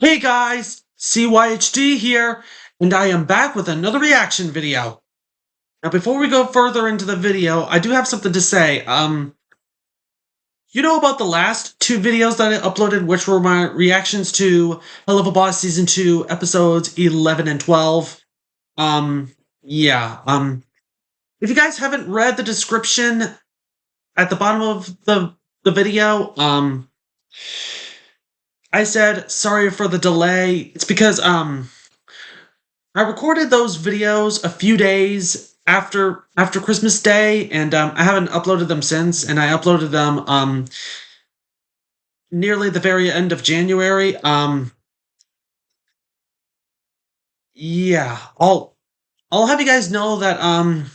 Hey guys, CYHD here, and I am back with another reaction video. Now before we go further into the video, I do have something to say. You know about the last two videos that I uploaded, which were my reactions to Hell of a Boss Season 2, episodes 11 and 12? Yeah, if you guys haven't read the description at the bottom of the video, I said sorry for the delay. It's because, I recorded those videos a few days after Christmas Day, and I haven't uploaded them since, and I uploaded them nearly the very end of January. Yeah, I'll have you guys know that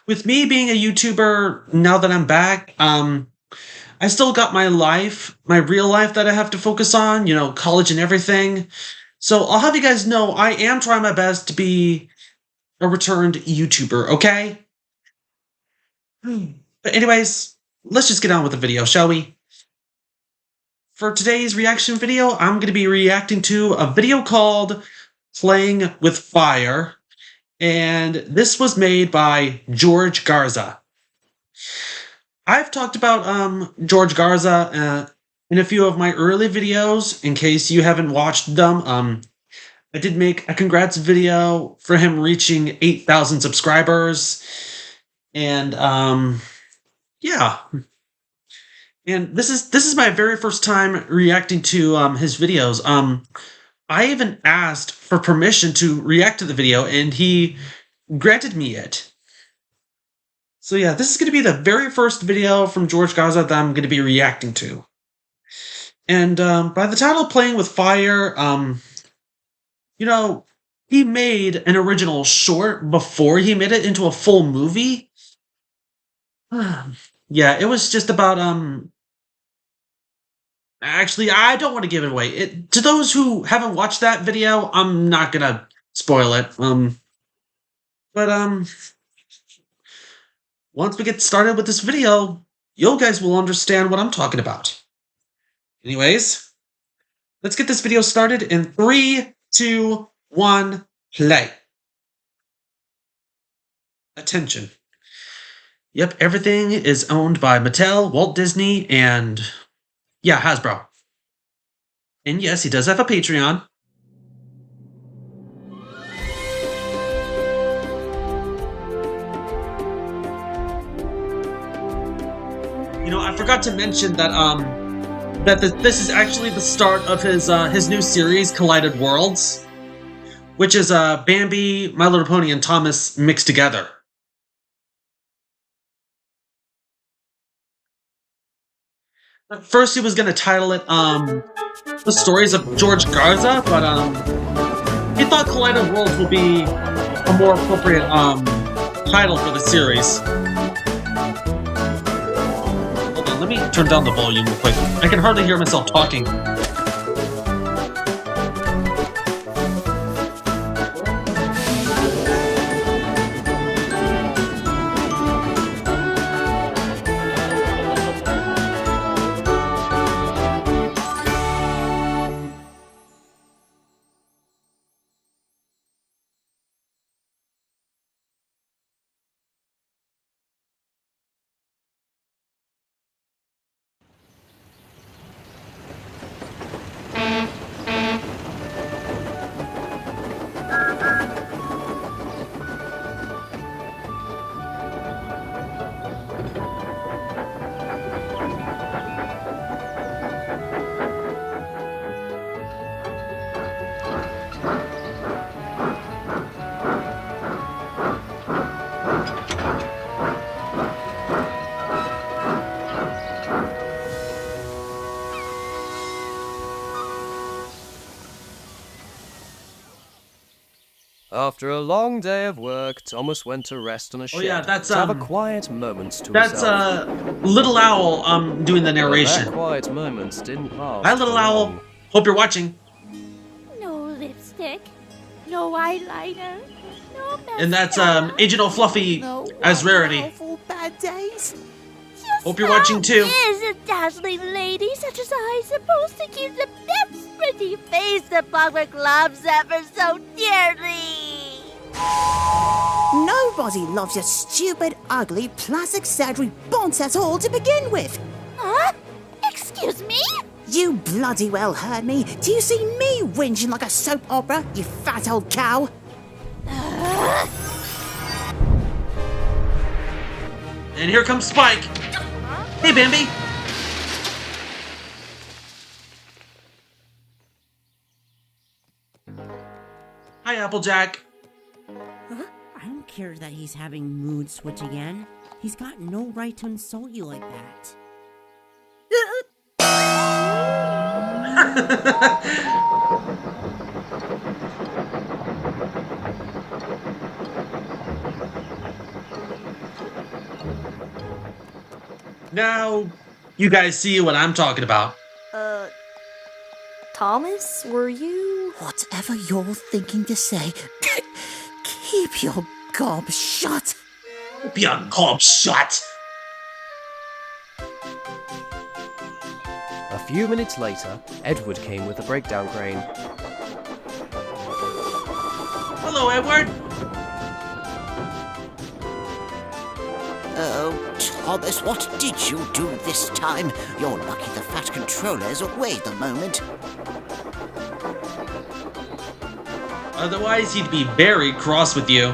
with me being a YouTuber now that I'm back, I still got my life, my real life that I have to focus on, you know, college and everything. So I'll have you guys know I am trying my best to be a returned YouTuber, okay? But anyways, let's just get on with the video, shall we? For today's reaction video, I'm going to be reacting to a video called Playing with Fire, and this was made by George Garza. I've talked about George Garza in a few of my early videos. In case you haven't watched them, I did make a congrats video for him reaching 8,000 subscribers, and yeah. And this is my very first time reacting to his videos. I even asked for permission to react to the video, and he granted me it. So yeah, this is going to be the very first video from George Garza that I'm going to be reacting to. And by the title Playing with Fire, you know, he made an original short before he made it into a full movie. Yeah, it was just about, actually, I don't want to give it away. To those who haven't watched that video, I'm not gonna spoil it. But once we get started with this video, you guys will understand what I'm talking about. Anyways, let's get this video started in 3, 2, 1, play. Attention. Yep, everything is owned by Mattel, Walt Disney, and yeah, Hasbro. And yes, he does have a Patreon. You know, I forgot to mention that this is actually the start of his new series, Collided Worlds, which is Bambi, My Little Pony, and Thomas mixed together. At first, he was gonna title it The Stories of George Garza, but he thought Collided Worlds would be a more appropriate title for the series. Let me turn down the volume real quick. I can hardly hear myself talking. After a long day of work, Thomas went to rest on a shed. Oh yeah, that's to have a quiet moment to that's himself. Little Owl doing the narration. That quiet moments didn't last. Hi, Little Owl. Hope you're watching. No lipstick, no eyeliner, no mascara. And that's Agent O'Fluffy as Rarity. Bad days. Just Hope you're watching too. How is a dazzling lady such as I supposed to keep the best pretty face the public loves ever so dearly. Nobody loves your stupid, ugly, plastic surgery bonce at all to begin with. Huh? Excuse me? You bloody well heard me. Do you see me whinging like a soap opera, you fat old cow? And here comes Spike. Hey, Bambi. Hi, Applejack. I don't care that he's having mood switch again. He's got no right to insult you like that. Now, you guys see what I'm talking about. Thomas, were you? Whatever you're thinking to say, keep your gob shut. Keep your gob shut. A few minutes later, Edward came with a breakdown crane. Hello, Edward. Oh, Thomas, what did you do this time? You're lucky the fat controller's away at the moment. Otherwise, he'd be very cross with you.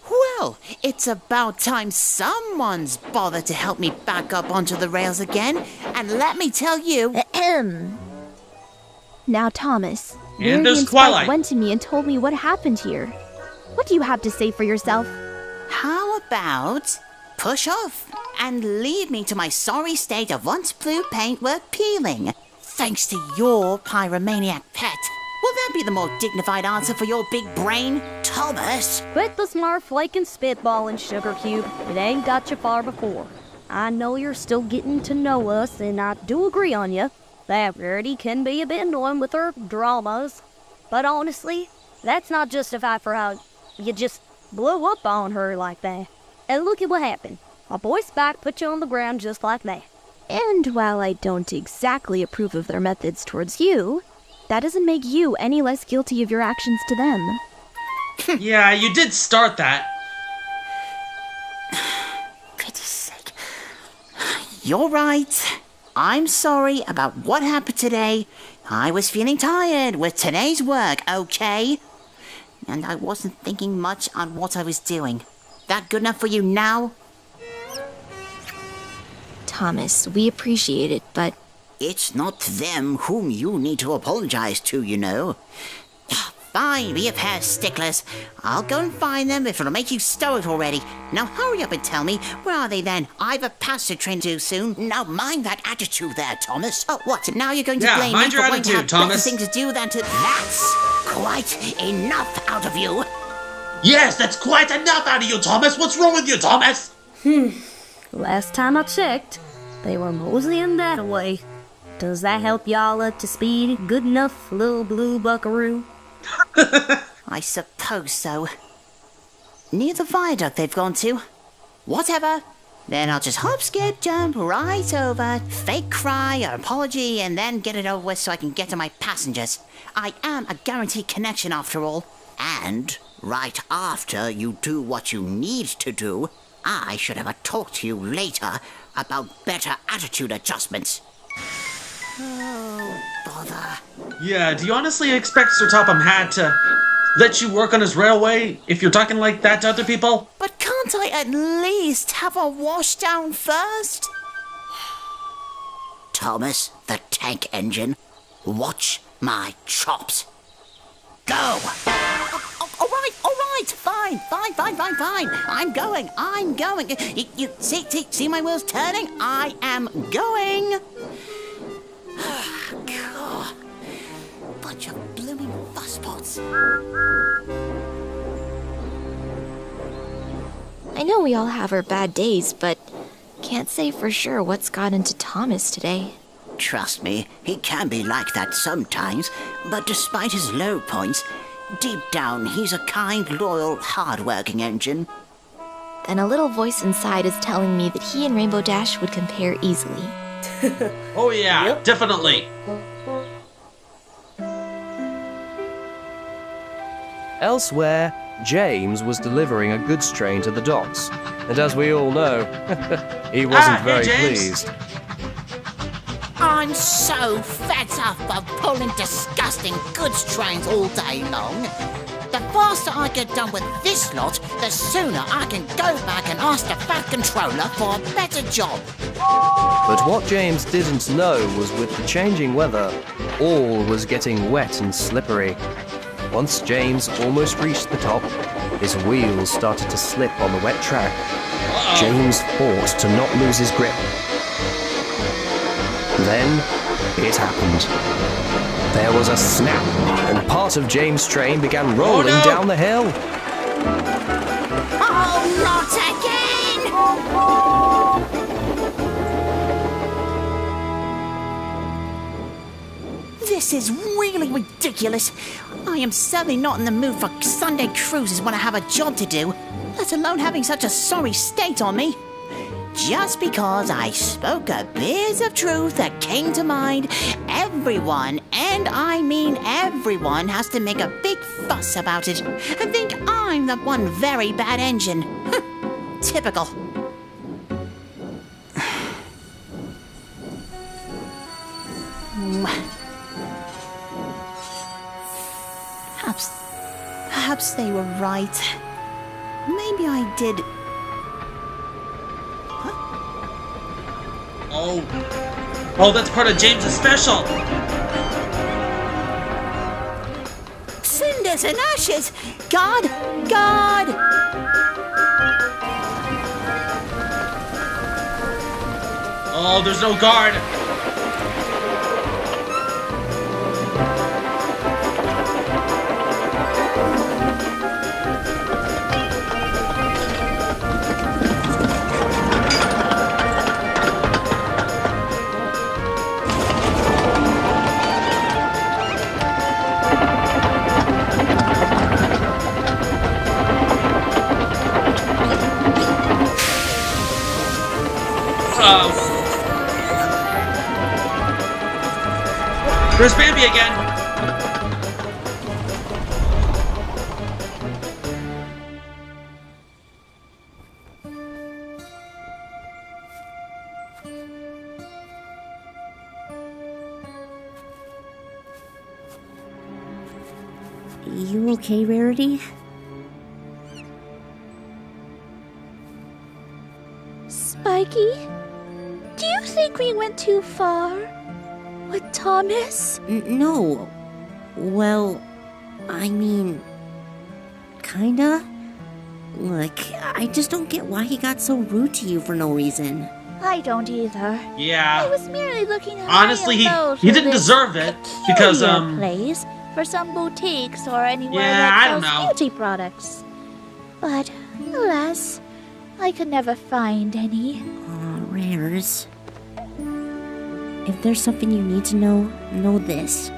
Well, it's about time someone's bothered to help me back up onto the rails again. And let me tell you... Ahem. Now, Thomas, And Verity there's and Spike Twilight. went to me and told me what happened here. What do you have to say for yourself? How about push off and leave me to my sorry state of once blue paintwork peeling, thanks to your pyromaniac pet? Will that be the more dignified answer for your big brain, Thomas? Quit the smart flake and spitball and sugar cube. It ain't got you far before. I know you're still getting to know us, and I do agree on you that Verity can be a bit annoying with her dramas. But honestly, that's not justified for how you just blew up on her like that. And look at what happened. A boy Spike put you on the ground just like that. And while I don't exactly approve of their methods towards you, that doesn't make you any less guilty of your actions to them. Yeah, you did start that. Pity's sake. You're right. I'm sorry about what happened today. I was feeling tired with today's work, okay? And I wasn't thinking much on what I was doing. That good enough for you now? Thomas, we appreciate it, but It's not them whom you need to apologize to, you know. Fine, be a pair of sticklers. I'll go and find them if it'll make you stow it already. Now hurry up and tell me, where are they then? I've a pass to train to soon. Now mind that attitude there, Thomas. Oh, what? Now you're going to Yeah, blame mind me your for wanting to have attitude, Thomas. better things to do than to... That's quite enough out of you. Yes, that's quite enough out of you, Thomas. What's wrong with you, Thomas? last time I checked, they were moseying that way. Does that help y'all up to speed? Good enough, little blue buckaroo? I suppose so. Near the viaduct they've gone to. Whatever. Then I'll just hop, skip, jump right over, fake cry or apology, and then get it over with so I can get to my passengers. I am a guaranteed connection after all. And right after you do what you need to do, I should have a talk to you later about better attitude adjustments. Oh, bother. Yeah, do you honestly expect Sir Topham Hatt to let you work on his railway if you're talking like that to other people? But can't I at least have a wash down first? Thomas, the tank engine, watch my chops. Go! All right, fine. I'm going. You see my wheels turning? I am going. God. Bunch of blooming fusspots. I know we all have our bad days, but can't say for sure what's got into Thomas today. Trust me, he can be like that sometimes, but despite his low points, deep down, he's a kind, loyal, hard-working engine. Then a little voice inside is telling me that he and Rainbow Dash would compare easily. Oh yeah, definitely. Elsewhere, James was delivering a goods train to the docks, and as we all know, he wasn't hey, very James. pleased. I'm so fed up of pulling disgusting goods trains all day long. The faster I get done with this lot, the sooner I can go back and ask the Fat Controller for a better job. But what James didn't know was with the changing weather, all was getting wet and slippery. Once James almost reached the top, his wheels started to slip on the wet track. James fought to not lose his grip. Then it happened. There was a snap, and part of James' train began rolling down the hill. Oh, not again! This is really ridiculous. I am certainly not in the mood for Sunday cruises when I have a job to do, let alone having such a sorry state on me. Just because I spoke a bit of truth that came to mind, everyone, and I mean everyone, has to make a big fuss about it and think I'm the one very bad engine. Typical. Perhaps they were right. Maybe I did. Oh, that's part of James's special. Cinders and ashes! God! God! Oh, there's no guard. There's Bambi again! You okay, Rarity? Spiky, do you think we went too far with Thomas? No. Well, I mean, kinda. Look, I just don't get why he got so rude to you for no reason. I don't either. I Yeah. was merely looking at Honestly, he didn't deserve it because place for some boutiques or anywhere Yeah, that I don't sells know. beauty products. But alas, I could never find any. Aw, Rares. If there's something you need to know this.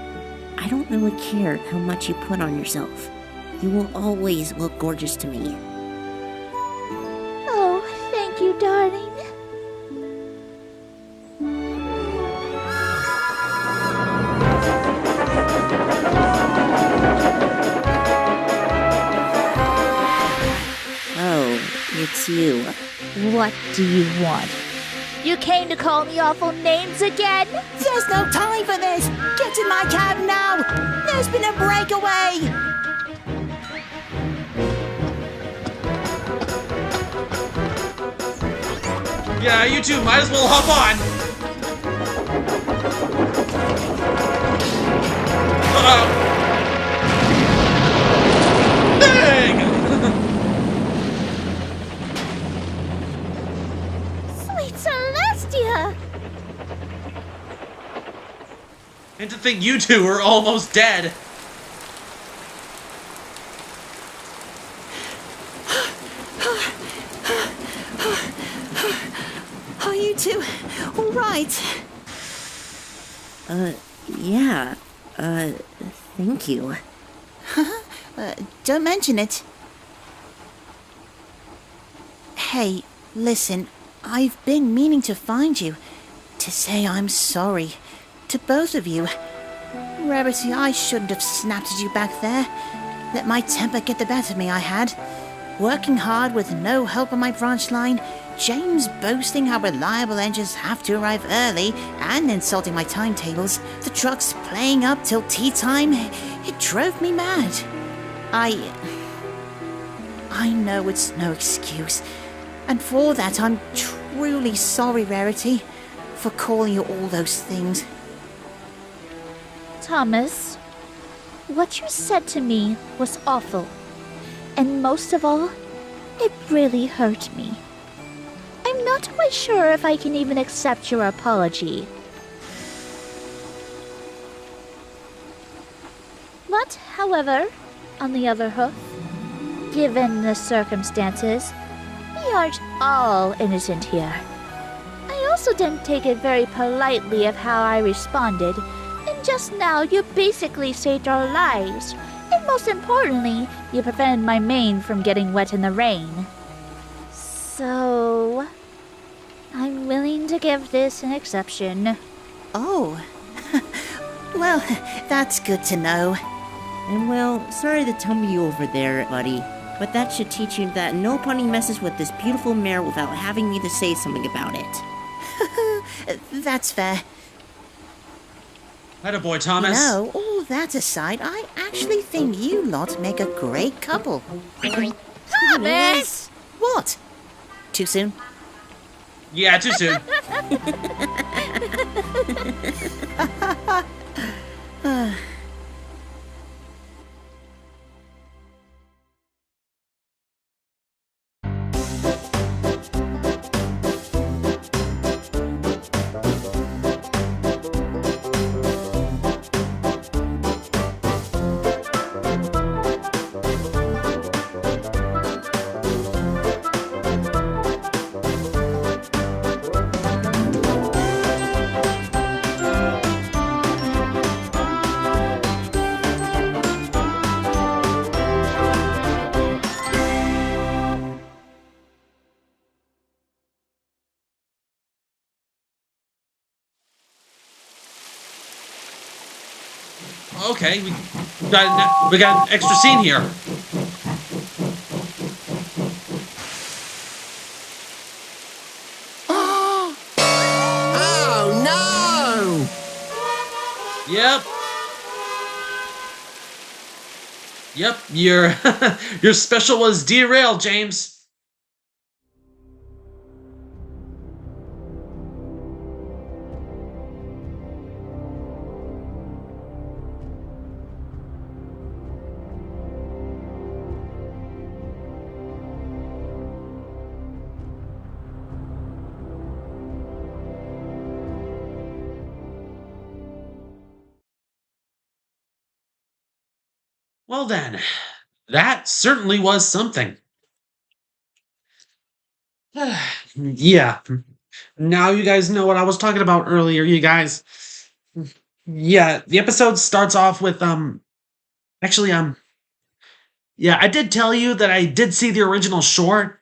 I don't really care how much you put on yourself. You will always look gorgeous to me. Oh, thank you, darling. Oh, it's you. What do you want? You came to call me awful names again? There's no time for this! Get in my cab now! There's been a breakaway! yeah, you two might as well hop on. Dang! Sweet Celestia! And to think you two were almost dead. Are you two all right? Yeah. Thank you. Don't mention it. Hey, listen, I've been meaning to find you, to say I'm sorry, to both of you. Rarity, I shouldn't have snapped at you back there. Let my temper get the better of me, I had. Working hard with no help on my branch line, James boasting how reliable engines have to arrive early, and insulting my timetables, the trucks playing up till tea time, it drove me mad. I know it's no excuse, and for that I'm truly sorry, Rarity, for calling you all those things. Thomas, what you said to me was awful. And most of all, it really hurt me. I'm not quite sure if I can even accept your apology. But, however, on the other hoof, given the circumstances, we aren't all innocent here. I also didn't take it very politely of how I responded, and just now you basically saved our lives. And most importantly, you prevented my mane from getting wet in the rain. So, I'm willing to give this an exception. Oh, well, that's good to know. And well, sorry to tumble you over there, buddy, but that should teach you that no pony messes with this beautiful mare without having me to say something about it. That's fair. Attaboy, Thomas. No, all that aside, I actually think you lot make a great couple. Thomas! What? Too soon? Yeah, too soon. Okay, we got an extra scene here. Oh no! Yep. Yep, your your special was derailed, James. Well then, that certainly was something. Yeah. Now you guys know what I was talking about earlier, you guys. Yeah, the episode starts off with actually yeah, I did tell you that I did see the original short.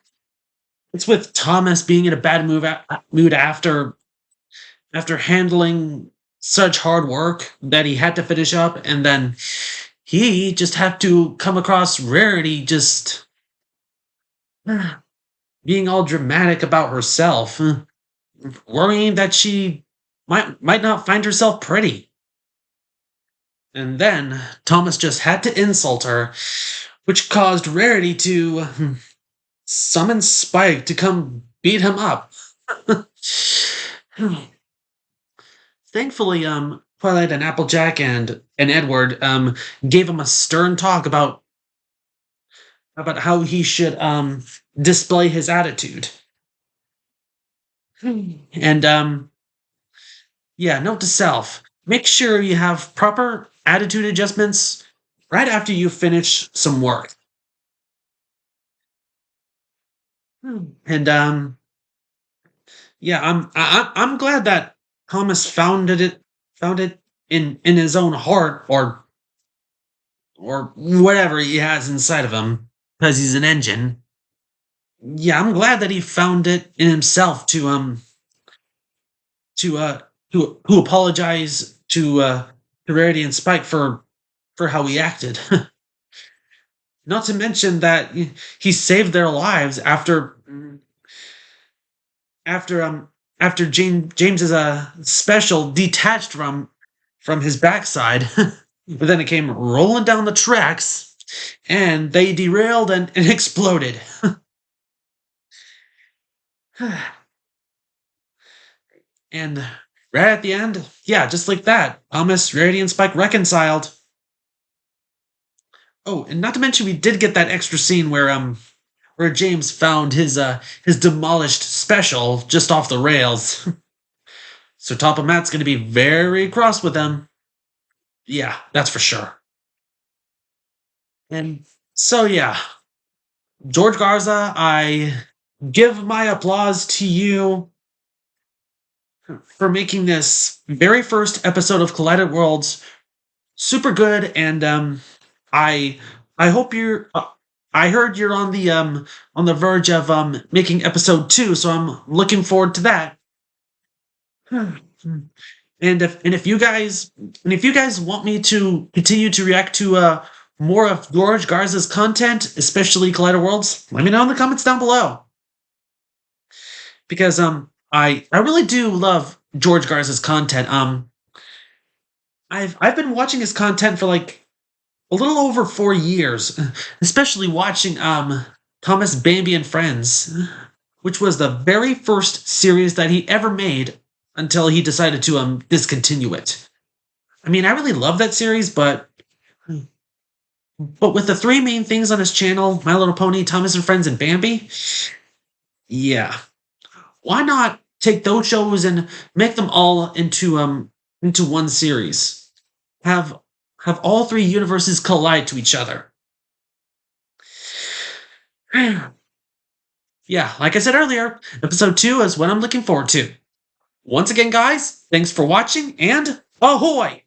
It's with Thomas being in a bad mood after handling such hard work that he had to finish up, and then he just had to come across Rarity just being all dramatic about herself, worrying that she might not find herself pretty. And then Thomas just had to insult her, which caused Rarity to summon Spike to come beat him up. Thankfully, Twilight and Applejack and Edward gave him a stern talk about how he should display his attitude. And yeah, note to self: make sure you have proper attitude adjustments right after you finish some work. And yeah, I'm glad that Thomas found it in his own heart, or or whatever he has inside of him, because he's an engine. Yeah, I'm glad that he found it in himself to apologize to Rarity and Spike for how he acted. Not to mention that he saved their lives after James's special detached from his backside, but then it came rolling down the tracks, and they derailed and exploded. And right at the end, yeah, just like that, Thomas, Rarity, and Spike reconciled. Oh, and not to mention we did get that extra scene where James found his demolished special just off the rails. So Top of Matt's gonna be very cross with them. Yeah, that's for sure. And so yeah, George Garza, I give my applause to you for making this very first episode of Collided Worlds super good, and I I hope you're. I heard you're on the verge of making episode 2, so I'm looking forward to that. And if you guys want me to continue to react to more of George Garza's content, especially Collider Worlds, let me know in the comments down below. Because I really do love George Garza's content. I've been watching his content for like a little over 4 years, especially watching Thomas Bambi and Friends, which was the very first series that he ever made until he decided to discontinue it. I mean, I really love that series, but with the 3 main things on his channel, My Little Pony, Thomas and Friends, and Bambi, yeah, why not take those shows and make them all into one series? Have all 3 universes collide to each other. Yeah, like I said earlier, episode 2 is what I'm looking forward to. Once again, guys, thanks for watching, and ahoy!